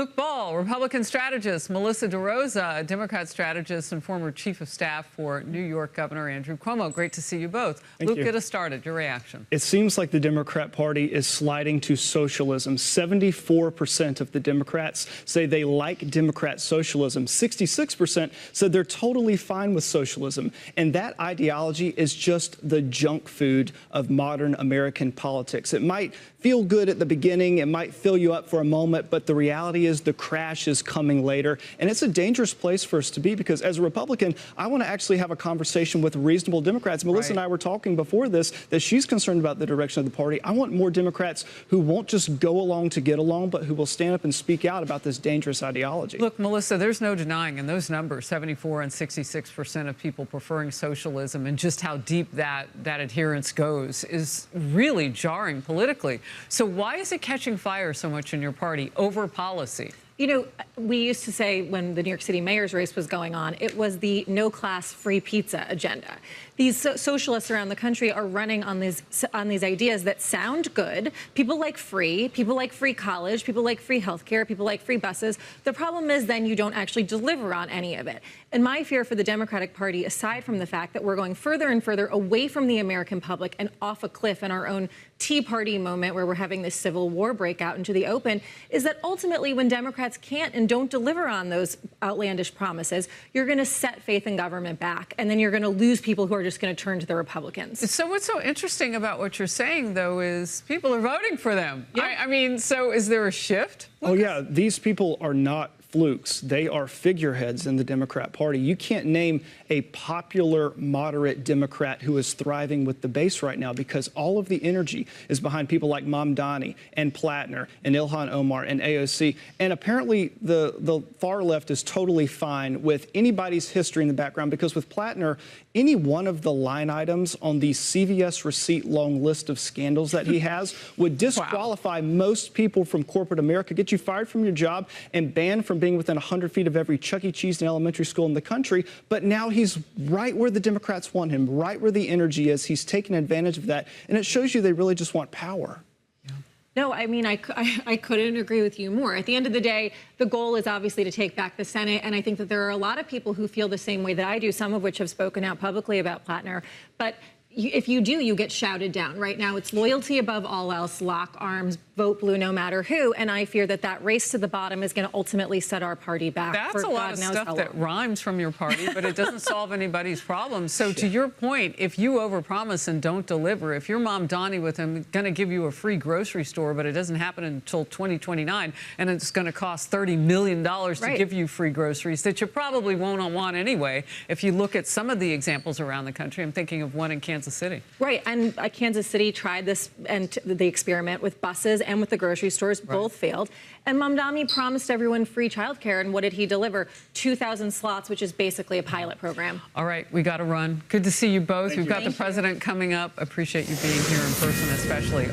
Luke Ball, Republican strategist. Melissa DeRosa, Democrat strategist and former chief of staff for New York Governor Andrew Cuomo. Great to see you both. Luke, get us started. Your reaction. It seems like the Democrat Party is sliding to socialism. 74% of the Democrats say they like Democrat socialism. 66% said they're totally fine with socialism. And that ideology is just the junk food of modern American politics. It might feel good at the beginning. It might fill you up for a moment, but the reality is the crash is coming later. And it's a dangerous place for us to be because as a Republican, I want to actually have a conversation with reasonable Democrats. Melissa and I were talking before this that she's concerned about the direction of the party. I want more Democrats who won't just go along to get along, but who will stand up and speak out about this dangerous ideology. Look, Melissa, there's no denying in those numbers, 74 and 66% of people preferring socialism, and just how deep that adherence goes is really jarring politically. So why is it catching fire so much in your party over policy? You know, we used to say when the New York City mayor's race was going on, it was the no-class free pizza agenda. These socialists around the country are running on these ideas that sound good. People like free college, people like free healthcare, people like free buses. The problem is then you don't actually deliver on any of it. And my fear for the Democratic Party, aside from the fact that we're going further and further away from the American public and off a cliff in our own Tea Party moment where we're having this civil war breakout into the open, is that ultimately when Democrats can't and don't deliver on those outlandish promises, you're going to set faith in government back, and then you're going to lose people who are just going to turn to the Republicans. So what's so interesting about what you're saying, though, is people are voting for them. Yeah. I mean, so is there a shift? Oh, yeah. These people are not flukes. They are figureheads in the Democrat Party. You can't name a popular moderate Democrat who is thriving with the base right now because all of the energy is behind people like Mamdani and Plattner and Ilhan Omar and AOC. And apparently the far left is totally fine with anybody's history in the background because with Plattner, any one of the line items on the CVS receipt long list of scandals that he has would disqualify most people from corporate America, get you fired from your job, and banned from being within 100 feet of every Chuck E. Cheese and elementary school in the country. But now he's right where the Democrats want him, right where the energy is. He's taking advantage of that. And it shows you they really just want power. No, I mean, I couldn't agree with you more. At the end of the day, the goal is obviously to take back the Senate, and I think that there are a lot of people who feel the same way that I do, some of which have spoken out publicly about Plattner. But if you do, you get shouted down. Right now, it's loyalty above all else, lock arms, vote blue no matter who, and I fear that that race to the bottom is going to ultimately set our party back. That's a lot of stuff that rhymes from your party, but it doesn't solve anybody's problems. So to your point, if you overpromise and don't deliver, if your Mamdani with him going to give you a free grocery store, but it doesn't happen until 2029, and it's going to cost $30 million to give you free groceries that you probably won't want anyway. If you look at some of the examples around the country, I'm thinking of one in Kansas City. Right, and Kansas City tried this and the experiment with buses and with the grocery stores, both failed. And Mamdani promised everyone free childcare, and what did he deliver? 2,000 slots, which is basically a pilot program. All right, we got to run. Good to see you both. We've got the president coming up. Appreciate you being here in person, especially.